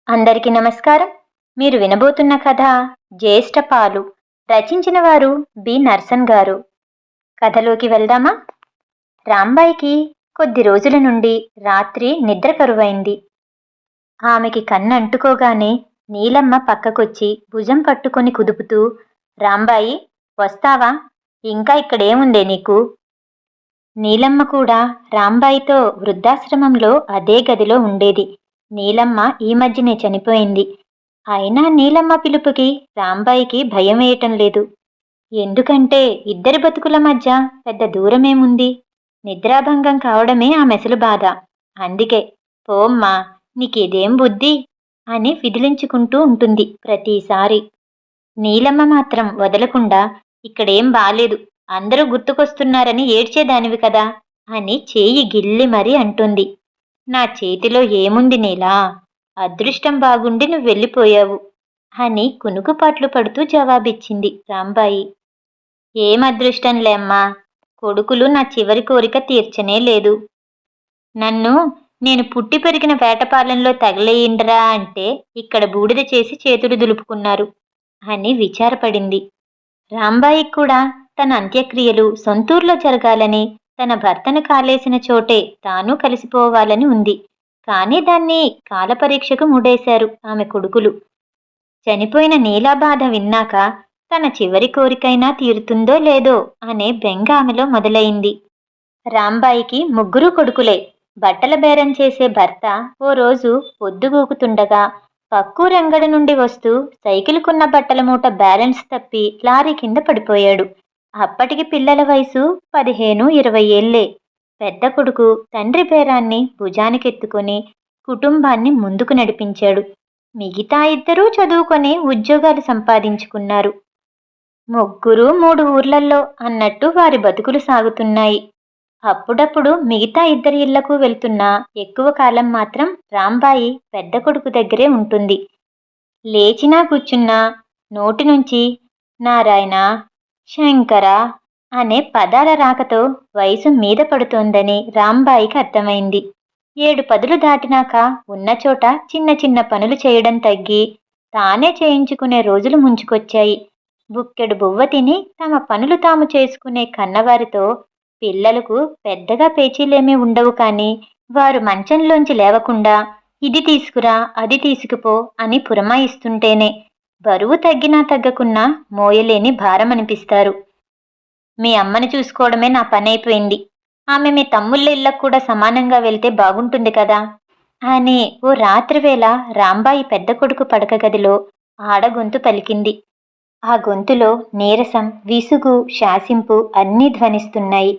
అందరికీ నమస్కారం. మీరు వినబోతున్న కథ జ్యేష్ఠపాలు. రచించిన వారు బి నర్సన్ గారు. కథలోకి వెళ్దామా? రాంబాయికి కొద్ది రోజుల నుండి రాత్రి నిద్ర కరువైంది. ఆమెకి కన్నంటుకోగానే నీలమ్మ పక్కకొచ్చి భుజం పట్టుకొని కుదుపుతూ, రాంబాయి వస్తావా? ఇంకా ఇక్కడేముందే నీకు? నీలమ్మ కూడా రాంబాయితో వృద్ధాశ్రమంలో అదే గదిలో ఉండేది. నీలమ్మ ఈ మధ్యనే చనిపోయింది. అయినా నీలమ్మ పిలుపుకి రాంబాయికి భయం వేయటం లేదు. ఎందుకంటే ఇద్దరి బతుకుల మధ్య పెద్ద దూరమేముంది? నిద్రాభంగం కావడమే ఆ మెసలు బాధ. అందుకే పోమ్మా, నీకిదేం బుద్ధి అని విదిలించుకుంటూ ఉంటుంది ప్రతిసారి. నీలమ్మ మాత్రం వదలకుండా, ఇక్కడేం బాలేదు, అందరూ గుర్తుకొస్తున్నారని ఏడ్చేదానివి కదా అని చేయి గిల్లి మరీ అంటుంది. నా చేతిలో ఏముంది నీలా? అదృష్టం బాగుండి నువ్వు వెళ్ళిపోయావు అని కునుకుపాట్లు పడుతూ జవాబిచ్చింది రాంబాయి. ఏం అదృష్టంలే అమ్మా, కొడుకులు నా చివరి కోరిక తీర్చనే లేదు. నేను పుట్టి పెరిగిన వేటపాలెంలో తగలేయిండ్రా అంటే ఇక్కడ బూడిద చేసి చేతులు దులుపుకున్నారు అని విచారపడింది. రాంబాయికి కూడా తన అంత్యక్రియలు సొంతూరులో జరగాలని, తన భర్తను కాలేసిన చోటే తాను కలిసిపోవాలని ఉంది. కానీ దాన్ని కాలపరీక్షకు ముడేశారు ఆమె కొడుకులు. చనిపోయిన నీలా బాధ విన్నాక తన చివరి కోరికైనా తీరుతుందో లేదో అనే బెంగ ఆమెలో మొదలైంది. రాంబాయికి ముగ్గురు కొడుకులే. బట్టల బేరం చేసే భర్త ఓ రోజు పొద్దుగూకుతుండగా పక్కూరంగడ నుండి వస్తూ సైకిల్కున్న బట్టల మూట బ్యాలెన్స్ తప్పి లారీ కింద పడిపోయాడు. అప్పటికి పిల్లల వయసు 15-20 ఏళ్లే. పెద్ద కొడుకు తండ్రి బేరాన్ని భుజానికెత్తుకొని కుటుంబాన్ని ముందుకు నడిపించాడు. మిగతా ఇద్దరూ చదువుకొని ఉద్యోగాలు సంపాదించుకున్నారు. ముగ్గురు 3 ఊర్లల్లో అన్నట్టు వారి బతుకులు సాగుతున్నాయి. అప్పుడప్పుడు మిగతా ఇద్దరి ఇళ్లకు వెళ్తున్నా ఎక్కువ కాలం మాత్రం రాంబాయి పెద్ద కొడుకు దగ్గరే ఉంటుంది. లేచినా కూర్చున్నా నోటి నుంచి నారాయణ, శంకర అనే పదాల రాకతో వయసు మీద పడుతోందని రాంబాయికి అర్థమైంది. 7 పదులు దాటినాక ఉన్న చోట చిన్న చిన్న పనులు చేయడం తగ్గి తానే చేయించుకునే రోజులు ముంచుకొచ్చాయి. బుక్కెడు బువ్వ తిని తమ పనులు తాము చేసుకునే కన్నవారితో పిల్లలకు పెద్దగా పేచీలేమీ ఉండవు. కానీ వారు మంచంలోంచి లేవకుండా ఇది తీసుకురా, అది తీసుకుపో అని పురమాయిస్తుంటేనే బరువు తగ్గినా తగ్గకున్నా మోయలేని భారం అనిపిస్తారు. మీ అమ్మని చూసుకోవడమే నా పని అయిపోయింది. ఆమె మీ తమ్ముళ్ళ ఇళ్ళకు కూడా సమానంగా వెళ్తే బాగుంటుంది కదా అని ఓ రాత్రివేళ రాంబాయి పెద్ద కొడుకు పడక గదిలో ఆడగొంతు పలికింది. ఆ గొంతులో నీరసం, విసుగు, శాసింపు అన్నీ ధ్వనిస్తున్నాయి.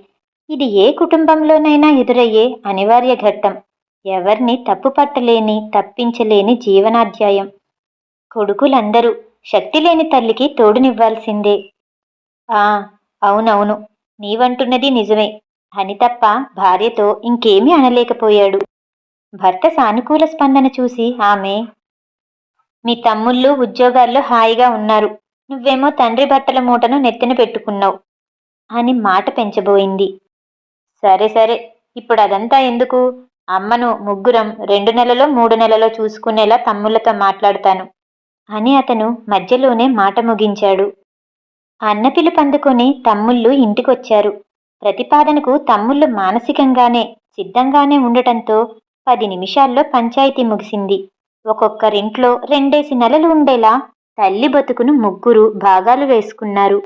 ఇది ఏ కుటుంబంలోనైనా ఎదురయ్యే అనివార్య ఘట్టం. ఎవర్ని తప్పుపట్టలేని, తప్పించలేని జీవనాధ్యాయం. కొడుకులందరూ శక్తిలేని తల్లికి తోడునివ్వాల్సిందే. ఆ అవునవును, నీవంటున్నది నిజమే అని తప్ప భార్యతో ఇంకేమీ అనలేకపోయాడు. భర్త సానుకూల స్పందన చూసి ఆమె, మీ తమ్ముళ్ళు ఉద్యోగాల్లో హాయిగా ఉన్నారు, నువ్వేమో తండ్రి బట్టల మూటను నెత్తిన పెట్టుకున్నావు అని మాట పెంచబోయింది. సరే సరే, ఇప్పుడు అదంతా ఎందుకు? అమ్మను ముగ్గురం 2 నెలలో 3 నెలలో చూసుకునేలా తమ్ముళ్లతో మాట్లాడతాను అని అతను మధ్యలోనే మాట ముగించాడు. అన్నపిలు పందుకొని తమ్ముళ్ళు ఇంటికొచ్చారు. ప్రతిపాదనకు తమ్ముళ్ళు మానసికంగానే సిద్ధంగానే ఉండటంతో 10 నిమిషాల్లో పంచాయితీ ముగిసింది. ఒక్కొక్కరింట్లో 2 నెలలు ఉండేలా తల్లి బతుకును ముగ్గురు భాగాలు వేసుకున్నారు.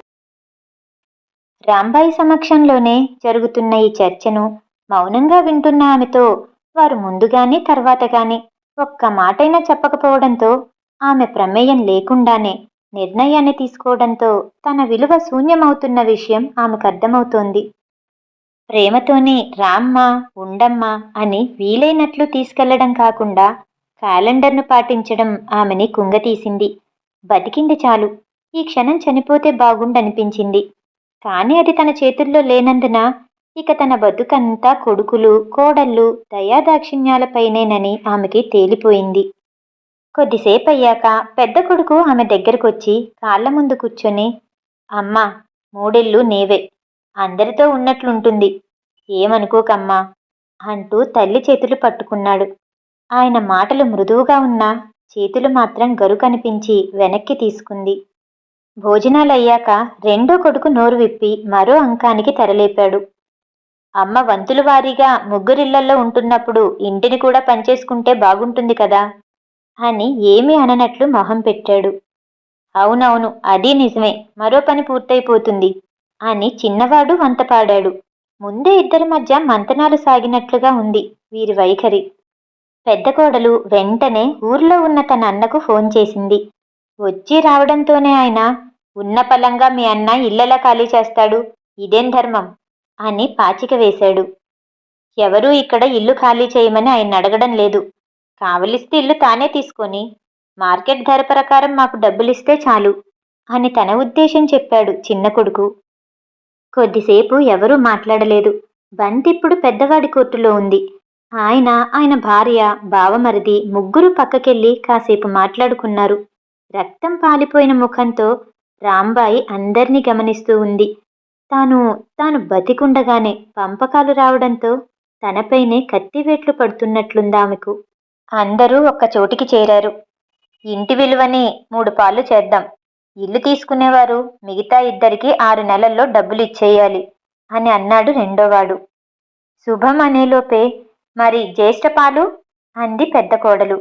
రాంబాయి సమక్షంలోనే జరుగుతున్న ఈ చర్చను మౌనంగా వింటున్న ఆమెతో వారు ముందుగాని తర్వాత గాని ఒక్క మాటైనా చెప్పకపోవడంతో ఆమె ప్రమేయం లేకుండానే నిర్ణయాన్ని తీసుకోవడంతో తన విలువ శూన్యమవుతున్న విషయం ఆమెకు అర్థమవుతోంది. ప్రేమతోనే రామ్మా, ఉండమ్మా అని వీలైనట్లు తీసుకెళ్లడం కాకుండా క్యాలెండర్ను పాటించడం ఆమెని కుంగతీసింది. బతికింది చాలు, ఈ క్షణం చనిపోతే బాగుండనిపించింది. కానీ అది తన చేతుల్లో లేనందున ఇక తన బతుకంతా కొడుకులు, కోడళ్ళు దయాదాక్షిణ్యాలపైనేనని ఆమెకి తేలిపోయింది. కొద్దిసేపయ్యాక పెద్ద కొడుకు ఆమె దగ్గరకొచ్చి కాళ్ల ముందు కూర్చొని, అమ్మా, 3 ఏళ్ళు నీవే, అందరితో ఉన్నట్లుంటుంది, ఏమనుకోకమ్మా అంటూ తల్లి చేతులు పట్టుకున్నాడు. ఆయన మాటలు మృదువుగా ఉన్నా చేతులు మాత్రం గరు కనిపించి వెనక్కి తీసుకుంది. భోజనాలయ్యాక రెండో కొడుకు నోరు విప్పి మరో అంకానికి తెరలేపాడు. అమ్మ వంతుల వారీగా ముగ్గురిళ్లల్లో ఉంటున్నప్పుడు ఇంటిని కూడా పనిచేసుకుంటే బాగుంటుంది కదా అని ఏమీ అననట్లు మొహం పెట్టాడు. అవునవును, అది నిజమే, మరో పని పూర్తయిపోతుంది అని చిన్నవాడు వంతపాడాడు. ముందే ఇద్దరి మధ్య మంతనాలు సాగినట్లుగా ఉంది వీరి వైఖరి. పెద్ద కోడలు వెంటనే ఊర్లో ఉన్న తన అన్నకు ఫోన్ చేసింది. వచ్చి రావడంతోనే ఆయన, ఉన్న పలంగా మీ అన్న ఇల్లెలా ఖాళీ చేస్తాడు, ఇదేం ధర్మం అని పాచిక వేశాడు. ఎవరూ ఇక్కడ ఇల్లు ఖాళీ చేయమని ఆయన అడగడం లేదు. కావలిస్తే ఇల్లు తానే తీసుకొని మార్కెట్ ధర ప్రకారం మాకు డబ్బులిస్తే చాలు అని తన ఉద్దేశం చెప్పాడు చిన్న కొడుకు. కొద్దిసేపు ఎవరూ మాట్లాడలేదు. బంతిప్పుడు పెద్దవాడి కోర్టులో ఉంది. ఆయన భార్య, బావమరిది ముగ్గురు పక్కకెళ్ళి కాసేపు మాట్లాడుకున్నారు. రక్తం పాలిపోయిన ముఖంతో రాంబాయి అందర్నీ గమనిస్తూ ఉంది. తాను బతికుండగానే పంపకాలు రావడంతో తనపైనే కత్తివేట్లు పడుతున్నట్లుందామెకు. అందరూ ఒక్క చోటికి చేరారు. ఇంటి విలువని 3 పాళ్ళు చేద్దాం. ఇల్లు తీసుకునేవారు మిగతా ఇద్దరికి 6 నెలల్లో డబ్బులు ఇచ్చేయాలి అని అన్నాడు రెండోవాడు. శుభం అనేలోపే, మరి జ్యేష్ఠపాలు అంది పెద్ద కోడలు.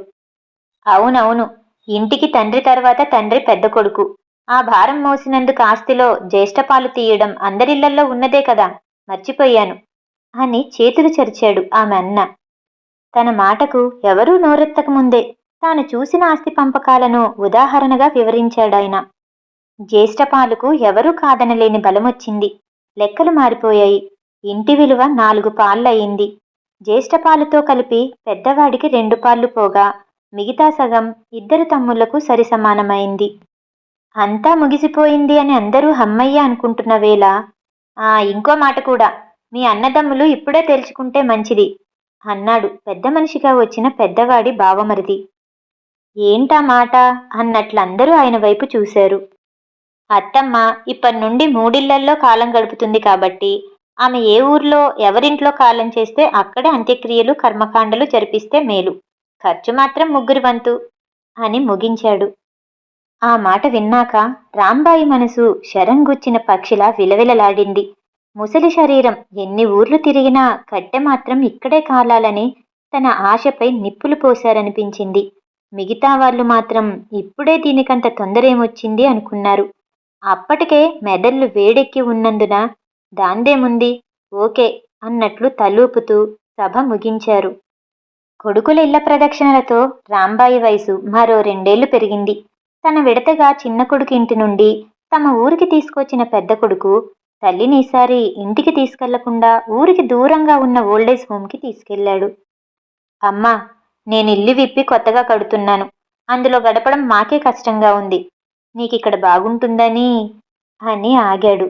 అవునవును, ఇంటికి తండ్రి తర్వాత తండ్రి పెద్ద కొడుకు. ఆ భారం మోసినందుకు ఆస్తిలో జ్యేష్ఠపాలు తీయడం అందరిళ్లల్లో ఉన్నదే కదా, మర్చిపోయాను అని చేతులు చరిచాడు ఆమె అన్న. తన మాటకు ఎవరూ నోరెత్తకముందే తాను చూసిన ఆస్తి పంపకాలను ఉదాహరణగా వివరించాడాయన. జ్యేష్ఠపాలుకు ఎవరూ కాదనలేని బలమొచ్చింది. లెక్కలు మారిపోయాయి. ఇంటి విలువ 4 పాళ్ళయింది. జ్యేష్ఠపాలుతో కలిపి పెద్దవాడికి 2 పాళ్ళు పోగా మిగతా సగం ఇద్దరు తమ్ముళ్లకు సరిసమానమైంది. అంతా ముగిసిపోయింది అని అందరూ హమ్మయ్య అనుకుంటున్న వేళ, ఇంకో మాట కూడా, మీ అన్నదమ్ములు ఇప్పుడే తెలుసుకుంటే మంచిది అన్నాడు పెద్ద మనిషిగా వచ్చిన పెద్దవాడి బావమరిది. ఏంటా మాట అన్నట్లందరూ ఆయన వైపు చూశారు. అత్తమ్మ ఇప్పటినుండి 3 ఇళ్లల్లో కాలం గడుపుతుంది కాబట్టి ఆమె ఏ ఊర్లో ఎవరింట్లో కాలం చేస్తే అక్కడే అంత్యక్రియలు కర్మకాండలు జరిపిస్తే మేలు. ఖర్చు మాత్రం ముగ్గురి వంతు అని ముగించాడు. ఆ మాట విన్నాక రాంబాయి మనసు శరంగుచ్చిన పక్షిలా విలవిలలాడింది. ముసలి శరీరం ఎన్ని ఊర్లు తిరిగినా కట్టె మాత్రం ఇక్కడే కాలాలని తన ఆశపై నిప్పులు పోశారనిపించింది. మిగతా వాళ్ళు మాత్రం ఇప్పుడే దీనికంత తొందరేమొచ్చింది అనుకున్నారు. అప్పటికే మెదళ్ళు వేడెక్కి ఉన్నందున దాందేముంది, ఓకే అన్నట్లు తలూపుతూ సభ ముగించారు. కొడుకుల ఇళ్ల ప్రదక్షిణలతో రాంబాయి వయసు మరో 2 ఏళ్లు పెరిగింది. తన విడతగా చిన్న కొడుకు ఇంటి నుండి తమ ఊరికి తీసుకొచ్చిన పెద్ద కొడుకు తల్లిని ఈసారి ఇంటికి తీసుకెళ్లకుండా ఊరికి దూరంగా ఉన్న ఓల్డేజ్ హోమ్కి తీసుకెళ్లాడు. అమ్మా, నేను ఇల్లు విప్పి కొత్తగా కడుతున్నాను. అందులో గడపడం మాకే కష్టంగా ఉంది. నీకిక్కడ బాగుంటుందని అని ఆగాడు.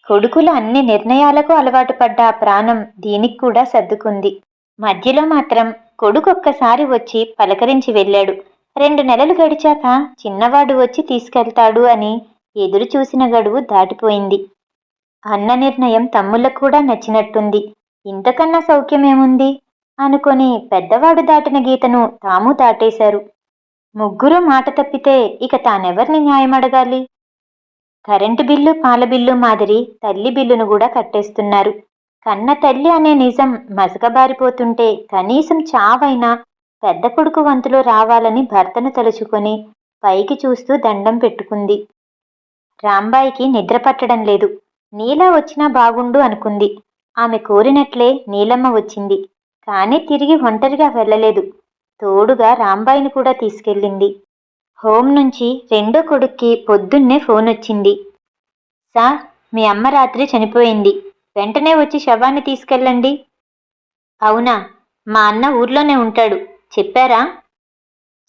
కొడుకుల అన్ని నిర్ణయాలకు అలవాటు పడ్డ ఆ ప్రాణం దీనికి కూడా సర్దుకుంది. మధ్యలో మాత్రం కొడుకొక్కసారి వచ్చి పలకరించి వెళ్ళాడు. 2 నెలలు గడిచాక చిన్నవాడు వచ్చి తీసుకెళ్తాడు అని ఎదురు చూసిన గడువు దాటిపోయింది. అన్న నిర్ణయం తమ్ముళ్ళకు కూడా నచ్చినట్టుంది. ఇంతకన్నా సౌఖ్యమేముంది అనుకొని పెద్దవాడు దాటిన గీతను తాము దాటేశారు. ముగ్గురు మాట తప్పితే ఇక తానెవర్ని న్యాయమడగాలి? కరెంటు బిల్లు, పాల బిల్లు మాదిరి తల్లి బిల్లును కూడా కట్టేస్తున్నారు. కన్న తల్లి అనే నిజం మసకబారిపోతుంటే కనీసం చావైనా పెద్ద కొడుకు వంతులో రావాలని భర్తను తలుచుకొని పైకి చూస్తూ దండం పెట్టుకుంది. రాంబాయికి నిద్ర పట్టడం లేదు. నీలా వచ్చినా బాగుండు అనుకుంది. ఆమె కోరినట్లే నీలమ్మ వచ్చింది. కానీ తిరిగి ఒంటరిగా వెళ్ళలేదు. తోడుగా రాంబాయిని కూడా తీసుకెళ్ళింది. హోం నుంచి రెండో కొడుక్కి పొద్దున్నే ఫోన్ వచ్చింది. సార్, మీ అమ్మ రాత్రి చనిపోయింది. వెంటనే వచ్చి శవాన్ని తీసుకెళ్ళండి. అవునా? మా అన్న ఊర్లోనే ఉంటాడు. చెప్పారా?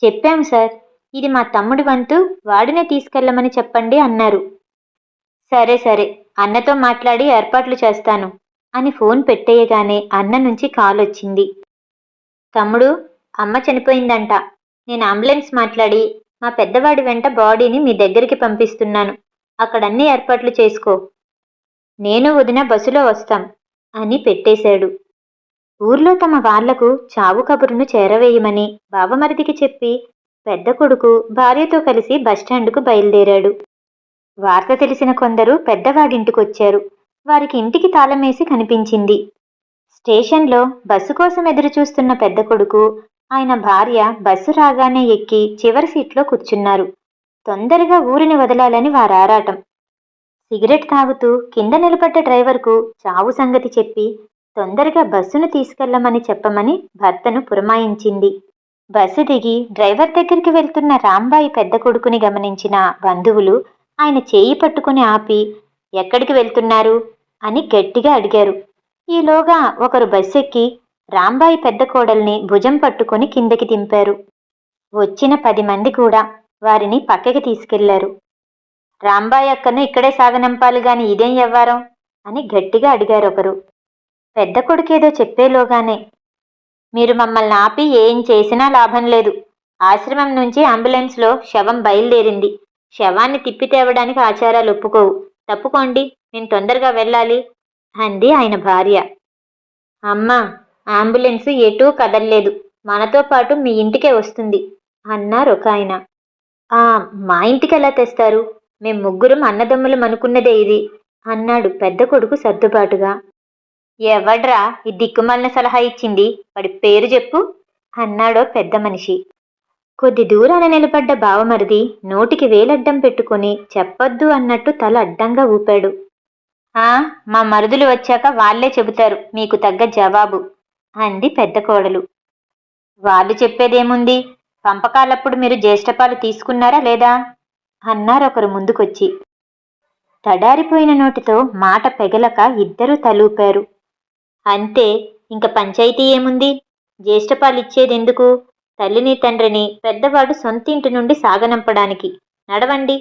చెప్పాం సార్. ఇది మా తమ్ముడి వంతు, వాడినే తీసుకెళ్ళమని చెప్పండి అన్నారు. సరే సరే, అన్నతో మాట్లాడి ఏర్పాట్లు చేస్తాను అని ఫోన్ పెట్టేయగానే అన్న నుంచి కాల్ వచ్చింది. తమ్ముడు, అమ్మ చనిపోయిందంట. నేను అంబులెన్స్ మాట్లాడి మా పెద్దవాడి వెంట బాడీని మీ దగ్గరికి పంపిస్తున్నాను. అక్కడన్నీ ఏర్పాట్లు చేసుకో. నేను వదిన బస్సులో వస్తాం అని పెట్టేశాడు. ఊర్లో తమ వాళ్లకు చావు కబురును చేరవేయమని బావమరిదికి చెప్పి పెద్ద కొడుకు భార్యతో కలిసి బస్టాండుకు బయలుదేరాడు. వార్త తెలిసిన కొందరు పెద్దవాడింటికొచ్చారు. వారికి ఇంటికి తాళమేసి కనిపించింది. స్టేషన్లో బస్సు కోసం ఎదురుచూస్తున్న పెద్ద కొడుకు, ఆయన భార్య బస్సు రాగానే ఎక్కి చివరి సీట్లో కూర్చున్నారు. తొందరగా ఊరిని వదలాలని వారారాటం. సిగరెట్ తాగుతూ కింద నిలబడ్డ డ్రైవర్కు చావు సంగతి చెప్పి తొందరగా బస్సును తీసుకెళ్లమని చెప్పమని భర్తను పురమాయించింది. బస్సు దిగి డ్రైవర్ దగ్గరికి వెళ్తున్న రాంబాయి పెద్ద కొడుకుని గమనించిన బంధువులు ఆయన చేయి పట్టుకుని ఆపి, ఎక్కడికి వెళ్తున్నారు అని గట్టిగా అడిగారు. ఈలోగా ఒకరు బస్సెక్కి రాంబాయి పెద్ద కోడల్ని భుజం పట్టుకుని కిందకి దింపారు. వచ్చిన 10 మంది కూడా వారిని పక్కకి తీసుకెళ్లారు. రాంబాయి అక్కను ఇక్కడే సాగనంపాలి గాని ఇదేం వ్యవహారం అని గట్టిగా అడిగారొకరు. పెద్ద కొడుకేదో చెప్పేలోగానే, మీరు మమ్మల్ని ఆపి ఏం చేసినా లాభం లేదు. ఆశ్రమం నుంచి అంబులెన్స్లో శవం బయలుదేరింది. శవాన్ని తిప్పి తేవడానికి ఆచారాలు ఒప్పుకోవు. తప్పుకోండి, నేను తొందరగా వెళ్ళాలి అంది ఆయన భార్య. అమ్మా, అంబులెన్స్ ఎటూ కదల్లేదు. మనతో పాటు మీ ఇంటికే వస్తుంది అన్నారు ఒక ఆయన. మా ఇంటికి ఎలా తెస్తారు? మేం ముగ్గురం అన్నదమ్ములం అనుకున్నదే ఇది అన్నాడు పెద్ద కొడుకు సర్దుబాటుగా. ఎవడ్రా ఈ దిక్కుమాలిన సలహా ఇచ్చింది? వాడి పేరు చెప్పు అన్నాడో పెద్ద మనిషి. కొద్ది దూరాన నిలబడ్డ బావమరిది నోటికి వేలడ్డం పెట్టుకుని చెప్పొద్దు అన్నట్టు తల అడ్డంగా ఊపాడు. మా మరుదులు వచ్చాక వాళ్లే చెబుతారు మీకు తగ్గ జవాబు అంది పెద్ద కోడలు. వాళ్ళు చెప్పేదేముంది? పంపకాలప్పుడు మీరు జ్యేష్ఠపాలు తీసుకున్నారా లేదా అన్నారొకరు ముందుకొచ్చి. తడారిపోయిన నోటితో మాట పెగలక ఇద్దరూ తలూపారు. అంతే, ఇంక పంచాయితీ ఏముంది? జ్యేష్ఠపాలిచ్చేదెందుకు? తల్లిని తండ్రిని పెద్దవాడు సొంతింటి నుండి సాగనంపడానికి. నడవండి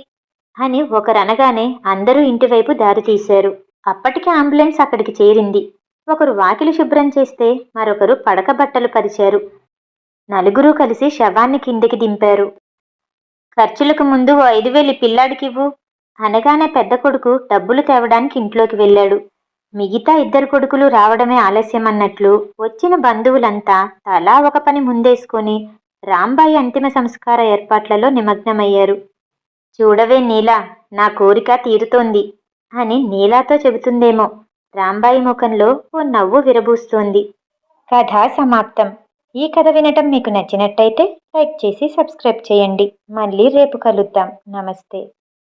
అని ఒకరనగానే అందరూ ఇంటివైపు దారితీశారు. అప్పటికి అంబులెన్స్ అక్కడికి చేరింది. ఒకరు వాకిలి శుభ్రం చేస్తే మరొకరు పడక బట్టలు పరిచారు. నలుగురూ కలిసి శవాన్ని కిందకి దింపారు. ఖర్చులకు ముందు ఓ 5,000 పిల్లాడికివ్వు అనగానే పెద్ద కొడుకు డబ్బులు తేవడానికి ఇంట్లోకి వెళ్ళాడు. మిగతా ఇద్దరు కొడుకులు రావడమే ఆలస్యమన్నట్లు వచ్చిన బంధువులంతా తలా ఒక పని ముందేసుకొని రాంబాయి అంతిమ సంస్కార ఏర్పాట్లలో నిమగ్నమయ్యారు. చూడవే నీలా, నా కోరిక తీరుతోంది అని నీలాతో చెబుతుందేమో. రాంబాయి ముఖంలో ఓ నవ్వు విరబూస్తోంది. కథ సమాప్తం. ఈ కథ వినటం మీకు నచ్చినట్టయితే లైక్ చేసి సబ్స్క్రైబ్ చేయండి. మళ్ళీ రేపు కలుద్దాం. నమస్తే.